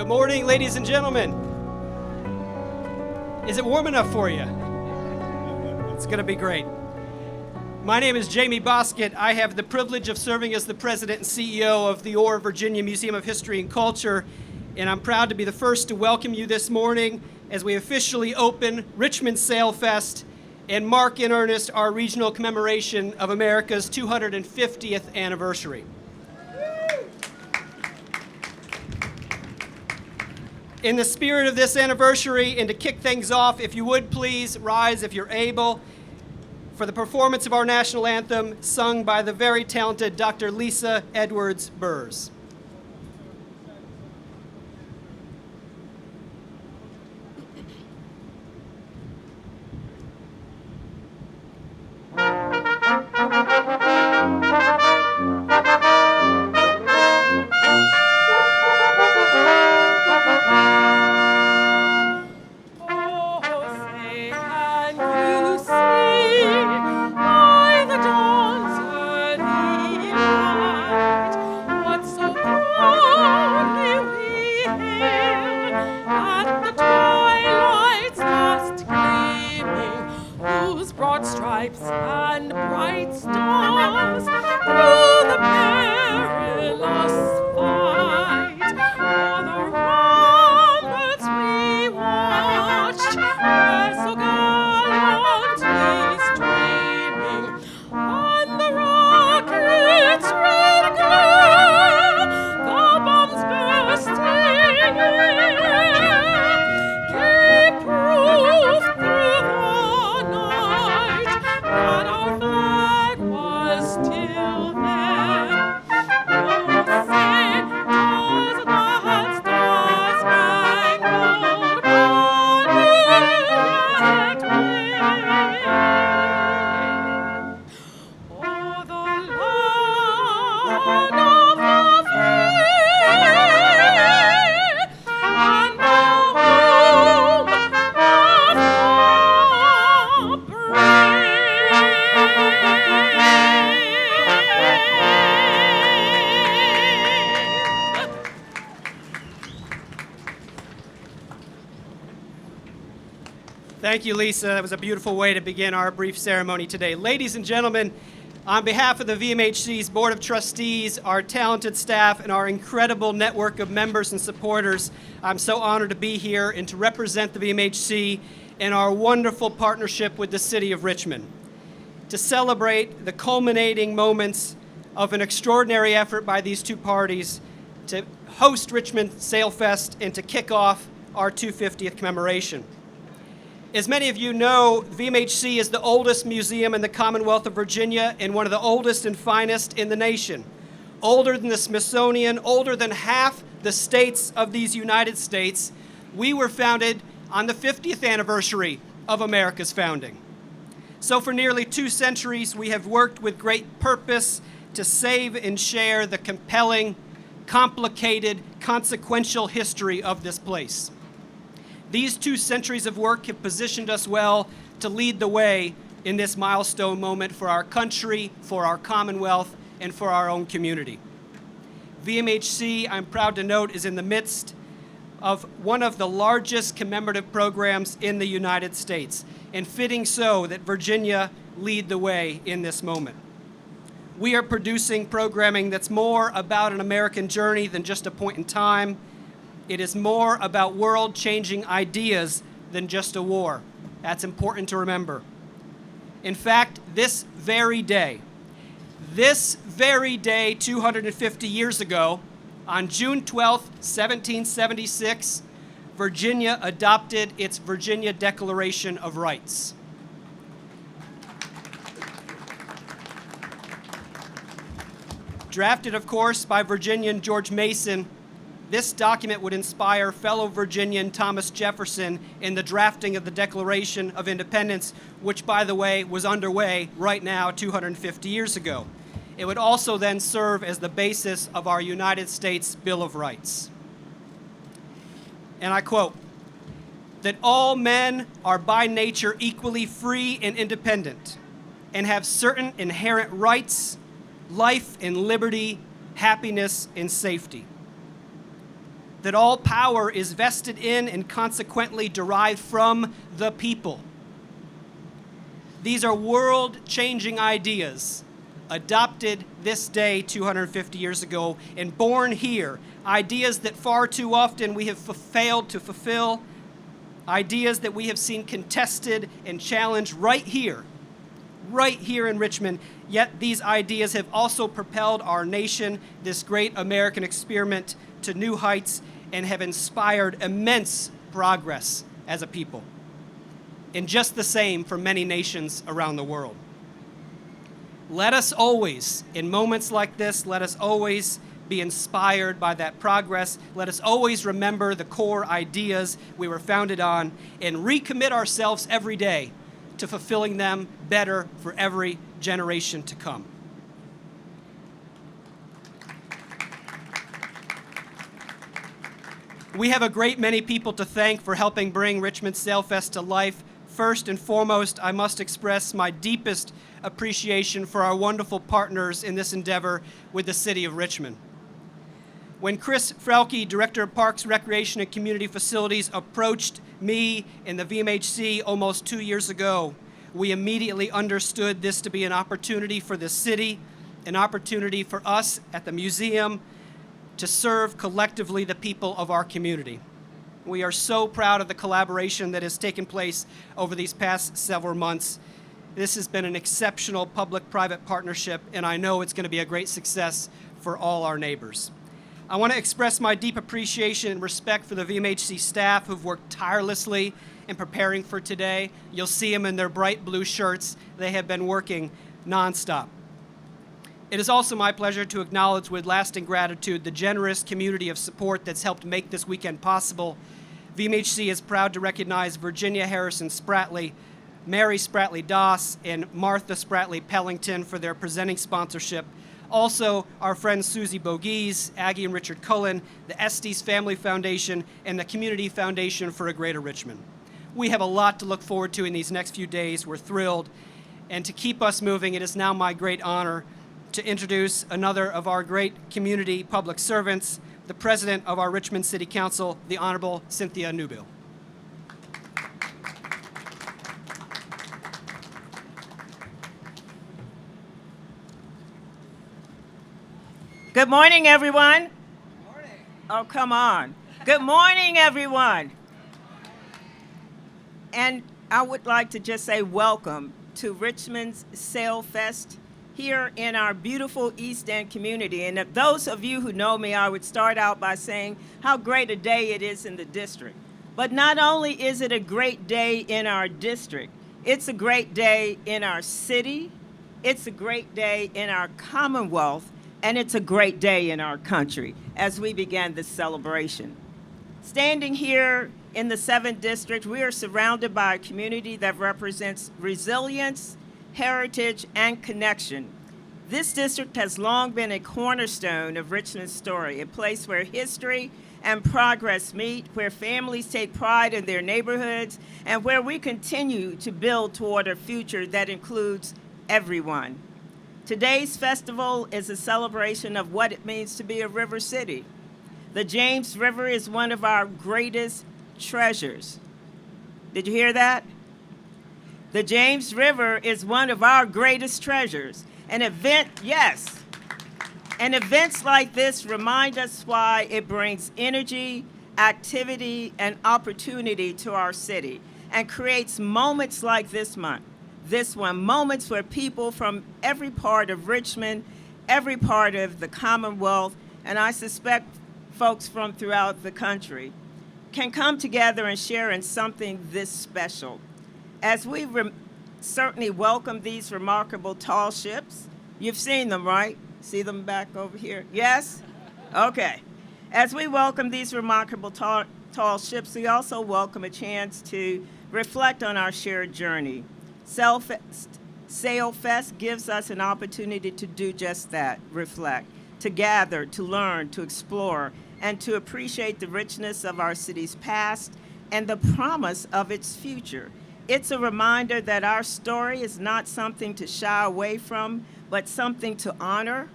Good morning, ladies and gentlemen. Is it warm enough for you? It's going to be great. My name is Jamie Boskett. I have the privilege of serving as the president and CEO of the Orr, Virginia Museum of History and Culture, and I'm proud to be the first to welcome you this morning as we officially open Richmond SailFest and mark in earnest our regional commemoration of America's 250th anniversary. In the spirit of this anniversary, and to kick things off, if you would please rise if you're able for the performance of our national anthem sung by the very talented Dr. Lisa Edwards Burrs. Stripes and bright stars through the perilous fight. O'er the ramparts we watched, where so gallantly streaming, on the rockets' red glare, the bombs bursting gave proof through the night that our flag was still there. Oh, say, does that star-spangled banner yet wave o'er the land of the free and the home of the Thank you, Lisa. That was a beautiful way to begin our brief ceremony today. Ladies and gentlemen, on behalf of the VMHC's Board of Trustees, our talented staff, and our incredible network of members and supporters, I'm so honored to be here and to represent the VMHC in our wonderful partnership with the City of Richmond, to celebrate the culminating moments of an extraordinary effort by these two parties to host Richmond SailFest and to kick off our 250th commemoration. As many of you know, VMHC is the oldest museum in the Commonwealth of Virginia and one of the oldest and finest in the nation. Older than the Smithsonian, older than half the states of these United States. We were founded on the 50th anniversary of America's founding. So for nearly 2 centuries, we have worked with great purpose to save and share the compelling, complicated, consequential history of this place. These 2 centuries of work have positioned us well to lead the way in this milestone moment for our country, for our Commonwealth, and for our own community. VMHC, I'm proud to note, is in the midst of one of the largest commemorative programs in the United States, and fitting so that Virginia lead the way in this moment. We are producing programming that's more about an American journey than just a point in time. It is more about world-changing ideas than just a war. That's important to remember. In fact, this very day, 250 years ago, on June 12, 1776, Virginia adopted its Virginia Declaration of Rights. Drafted, of course, by Virginian George Mason, this document would inspire fellow Virginian Thomas Jefferson in the drafting of the Declaration of Independence, which, by the way, was underway right now 250 years ago. It would also then serve as the basis of our United States Bill of Rights. And I quote, that all men are by nature equally free and independent and have certain inherent rights, life and liberty, happiness and safety. that all power is vested in and consequently derived from the people. These are world-changing ideas adopted this day 250 years ago and born here, ideas that far too often we have failed to fulfill, ideas that we have seen contested and challenged right here in Richmond, yet these ideas have also propelled our nation, this great American experiment, to new heights and have inspired immense progress as a people. And just the same for many nations around the world. Let us always, in moments like this, let us always be inspired by that progress. Let us always remember the core ideas we were founded on and recommit ourselves every day to fulfilling them better for every generation to come. We have a great many people to thank for helping bring Richmond SailFest to life. First and foremost, I must express my deepest appreciation for our wonderful partners in this endeavor with the City of Richmond. When Chris Frelke, Director of Parks, Recreation, and Community Facilities, approached me and the VMHC almost 2 years ago, we immediately understood this to be an opportunity for the city, an opportunity for us at the museum to serve collectively the people of our community. We are so proud of the collaboration that has taken place over these past several months. This has been an exceptional public-private partnership, and I know it's going to be a great success for all our neighbors. I want to express my deep appreciation and respect for the VMHC staff who've worked tirelessly in preparing for today. You'll see them in their bright blue shirts. They have been working nonstop. It is also my pleasure to acknowledge with lasting gratitude the generous community of support that's helped make this weekend possible. VMHC is proud to recognize Virginia Harrison Spratley, Mary Spratley Doss, and Martha Spratley Pellington for their presenting sponsorship. Also, our friends Susie Bogies, Aggie and Richard Cullen, the Estes Family Foundation, and the Community Foundation for a Greater Richmond. We have a lot to look forward to in these next few days. We're thrilled. And to keep us moving, it is now my great honor to introduce another of our great community public servants, the President of our Richmond City Council, the Honorable Cynthia Newbill. Good morning, everyone. Good morning. Oh, come on. Good morning, everyone. And I would like to just say welcome to Richmond's SailFest here in our beautiful East End community. And if those of you who know me, I would start out by saying how great a day it is in the district. But not only is it a great day in our district, it's a great day in our city, it's a great day in our Commonwealth, and it's a great day in our country as we begin this celebration. Standing here in the 7th District, we are surrounded by a community that represents resilience, heritage, and connection. This district has long been a cornerstone of Richmond's story, a place where history and progress meet, where families take pride in their neighborhoods, and where we continue to build toward a future that includes everyone. Today's festival is a celebration of what it means to be a river city. The James River is one of our greatest treasures. Did you hear that? The James River is one of our greatest treasures. And events like this remind us why it brings energy, activity, and opportunity to our city and creates moments like this one, moments where people from every part of Richmond, every part of the Commonwealth, and I suspect folks from throughout the country, can come together and share in something this special. As we certainly welcome these remarkable tall ships, you've seen them, right? See them back over here? Yes? Okay. As we welcome these remarkable tall ships, we also welcome a chance to reflect on our shared journey. SailFest gives us an opportunity to do just that, reflect, to gather, to learn, to explore, and to appreciate the richness of our city's past and the promise of its future. It's a reminder that our story is not something to shy away from, but something to honor,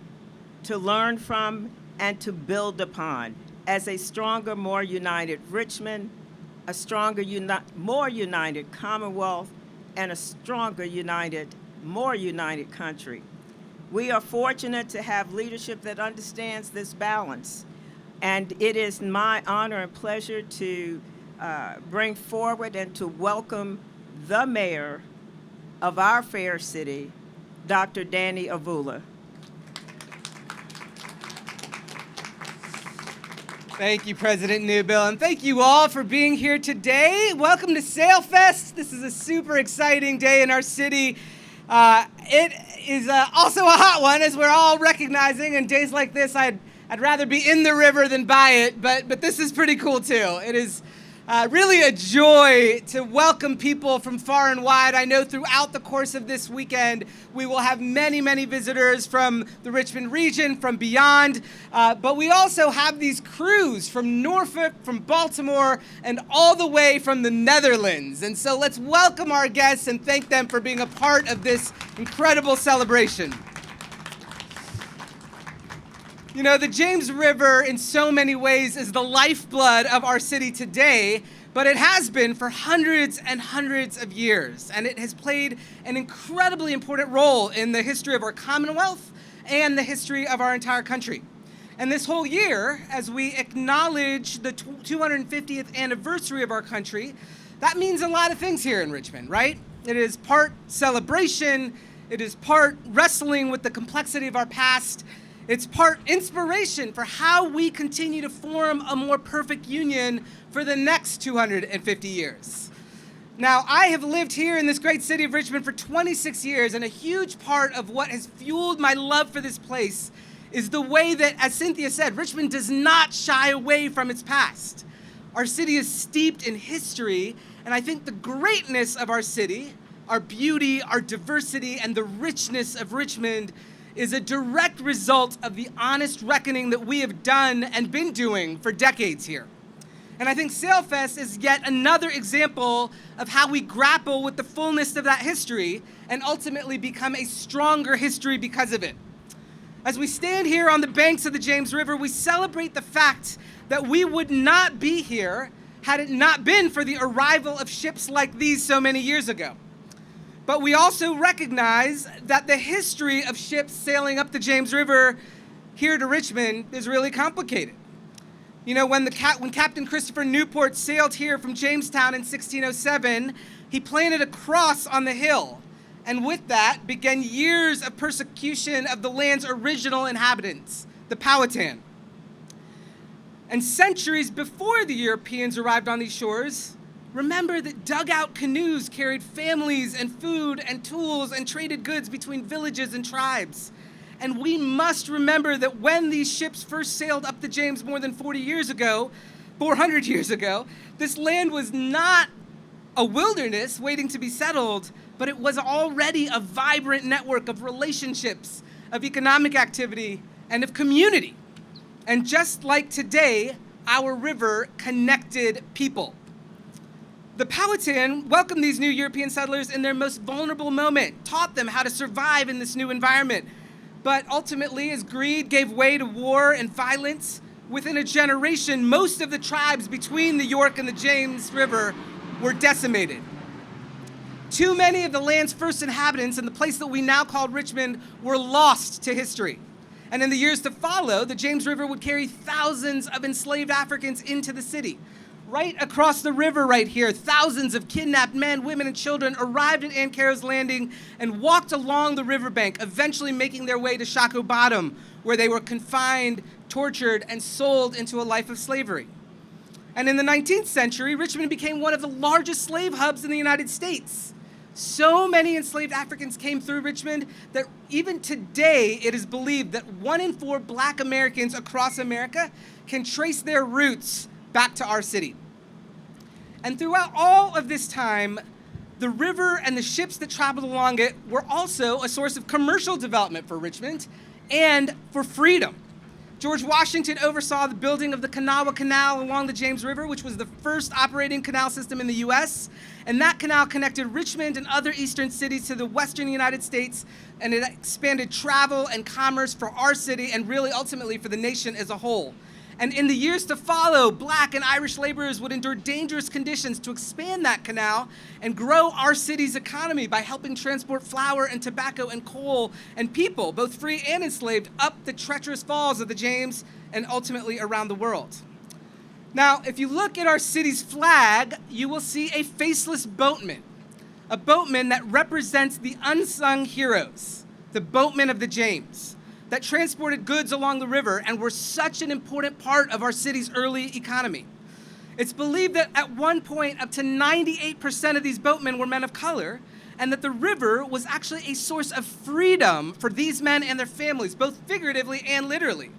to learn from, and to build upon as a stronger, more united Richmond, a stronger, more united Commonwealth, and a stronger, more united country. We are fortunate to have leadership that understands this balance. And it is my honor and pleasure to bring forward and to welcome the mayor of our fair city, Dr. Danny Avula. Thank you, President Newbill, and thank you all for being here today. Welcome to SailFest. This is a super exciting day in our city. It is also a hot one, as we're all recognizing. And days like this, I'd rather be in the river than by it, but this is pretty cool too. It is really a joy to welcome people from far and wide. I know throughout the course of this weekend, we will have many, many visitors from the Richmond region, from beyond, but we also have these crews from Norfolk, from Baltimore, and all the way from the Netherlands. And so let's welcome our guests and thank them for being a part of this incredible celebration. You know, the James River in so many ways is the lifeblood of our city today, but it has been for hundreds and hundreds of years, and it has played an incredibly important role in the history of our Commonwealth and the history of our entire country. And this whole year, as we acknowledge the 250th anniversary of our country, that means a lot of things here in Richmond, right? It is part celebration, it is part wrestling with the complexity of our past. It's part inspiration for how we continue to form a more perfect union for the next 250 years. Now, I have lived here in this great city of Richmond for 26 years, and a huge part of what has fueled my love for this place is the way that, as Cynthia said, Richmond does not shy away from its past. Our city is steeped in history, and I think the greatness of our city, our beauty, our diversity, and the richness of Richmond is a direct result of the honest reckoning that we have done and been doing for decades here. And I think SailFest is yet another example of how we grapple with the fullness of that history and ultimately become a stronger history because of it. As we stand here on the banks of the James River, we celebrate the fact that we would not be here had it not been for the arrival of ships like these so many years ago. But we also recognize that the history of ships sailing up the James River here to Richmond is really complicated. You know, when Captain Christopher Newport sailed here from Jamestown in 1607, he planted a cross on the hill, and with that began years of persecution of the land's original inhabitants, the Powhatan. And centuries before the Europeans arrived on these shores, remember that dugout canoes carried families and food and tools and traded goods between villages and tribes. And we must remember that when these ships first sailed up the James more than 400 years ago, this land was not a wilderness waiting to be settled, but it was already a vibrant network of relationships, of economic activity, and of community. And just like today, our river connected people. The Powhatan welcomed these new European settlers in their most vulnerable moment, taught them how to survive in this new environment. But ultimately, as greed gave way to war and violence, within a generation, most of the tribes between the York and the James River were decimated. Too many of the land's first inhabitants in the place that we now call Richmond were lost to history. And in the years to follow, the James River would carry thousands of enslaved Africans into the city. Right across the river right here, thousands of kidnapped men, women, and children arrived at Ancaro's Landing and walked along the riverbank, eventually making their way to Shockoe Bottom, where they were confined, tortured, and sold into a life of slavery. And in the 19th century, Richmond became one of the largest slave hubs in the United States. So many enslaved Africans came through Richmond that even today it is believed that 1 in 4 Black Americans across America can trace their roots back to our city. And throughout all of this time, the river and the ships that traveled along it were also a source of commercial development for Richmond and for freedom. George Washington oversaw the building of the Kanawha Canal along the James River, which was the first operating canal system in the U.S., and that canal connected Richmond and other eastern cities to the western United States, and it expanded travel and commerce for our city and really ultimately for the nation as a whole. And in the years to follow, Black and Irish laborers would endure dangerous conditions to expand that canal and grow our city's economy by helping transport flour and tobacco and coal and people, both free and enslaved, up the treacherous falls of the James and ultimately around the world. Now, if you look at our city's flag, you will see a faceless boatman, a boatman that represents the unsung heroes, the boatmen of the James, that transported goods along the river and were such an important part of our city's early economy. It's believed that at one point, up to 98% of these boatmen were men of color, and that the river was actually a source of freedom for these men and their families, both figuratively and literally.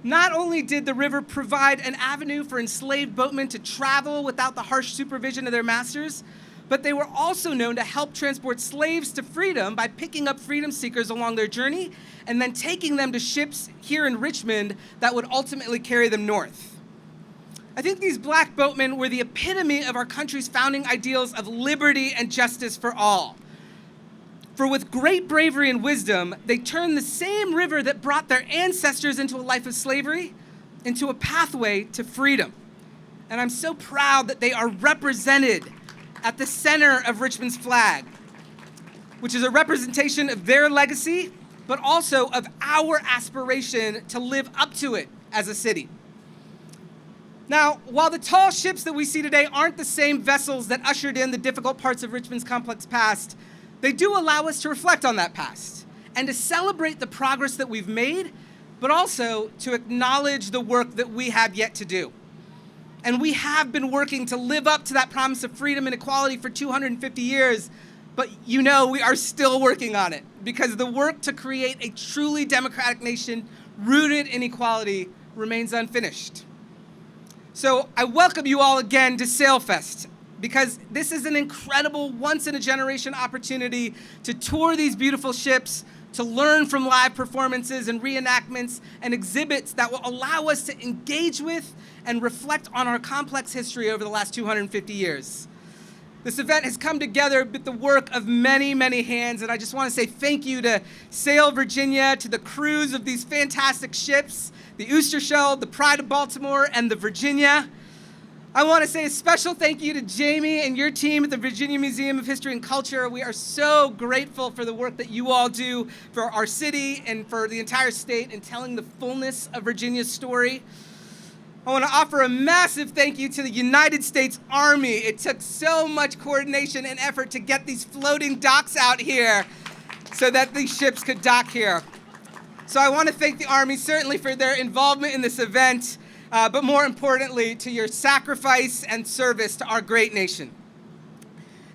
Not only did the river provide an avenue for enslaved boatmen to travel without the harsh supervision of their masters, but they were also known to help transport slaves to freedom by picking up freedom seekers along their journey and then taking them to ships here in Richmond that would ultimately carry them north. I think these Black boatmen were the epitome of our country's founding ideals of liberty and justice for all. For with great bravery and wisdom, they turned the same river that brought their ancestors into a life of slavery into a pathway to freedom. And I'm so proud that they are represented at the center of Richmond's flag, which is a representation of their legacy, but also of our aspiration to live up to it as a city. Now, while the tall ships that we see today aren't the same vessels that ushered in the difficult parts of Richmond's complex past, they do allow us to reflect on that past and to celebrate the progress that we've made, but also to acknowledge the work that we have yet to do. And we have been working to live up to that promise of freedom and equality for 250 years, but we are still working on it because the work to create a truly democratic nation rooted in equality remains unfinished. So I welcome you all again to SailFest because this is an incredible once-in-a-generation opportunity to tour these beautiful ships, to learn from live performances and reenactments and exhibits that will allow us to engage with and reflect on our complex history over the last 250 years. This event has come together with the work of many, many hands, and I just want to say thank you to Sail Virginia, to the crews of these fantastic ships, the Oosterschelde, the Pride of Baltimore, and the Virginia. I want to say a special thank you to Jamie and your team at the Virginia Museum of History and Culture. We are so grateful for the work that you all do for our city and for the entire state in telling the fullness of Virginia's story. I want to offer a massive thank you to the United States Army. It took so much coordination and effort to get these floating docks out here so that these ships could dock here. So I want to thank the Army certainly for their involvement in this event, but more importantly, to your sacrifice and service to our great nation.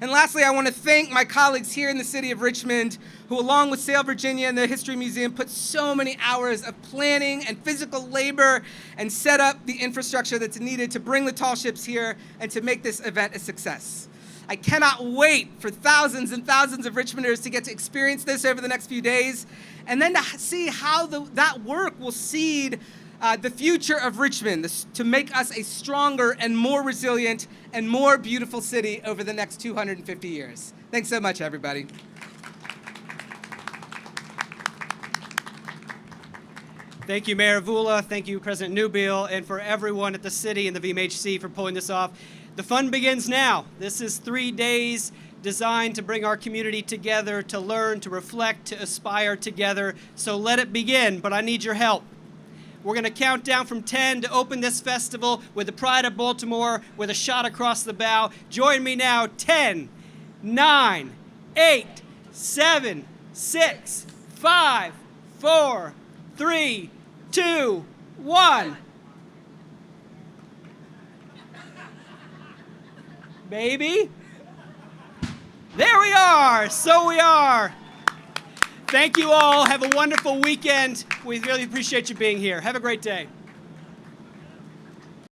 And lastly, I want to thank my colleagues here in the city of Richmond, who along with Sail Virginia and the History Museum put so many hours of planning and physical labor and set up the infrastructure that's needed to bring the tall ships here and to make this event a success. I cannot wait for thousands and thousands of Richmonders to get to experience this over the next few days, and then to see how that work will seed the future of Richmond to make us a stronger and more resilient and more beautiful city over the next 250 years. Thanks so much, everybody. Thank you, Mayor Vula. Thank you, President Newbiel, and for everyone at the city and the VMHC for pulling this off. The fun begins now. This is 3 days designed to bring our community together, to learn, to reflect, to aspire together. So let it begin, but I need your help. We're going to count down from 10 to open this festival with the Pride of Baltimore with a shot across the bow. Join me now. 10, 9, 8, 7, 6, 5, 4, 3, 2, 1. Baby. There we are. So we are. Thank you all. Have a wonderful weekend. We really appreciate you being here. Have a great day.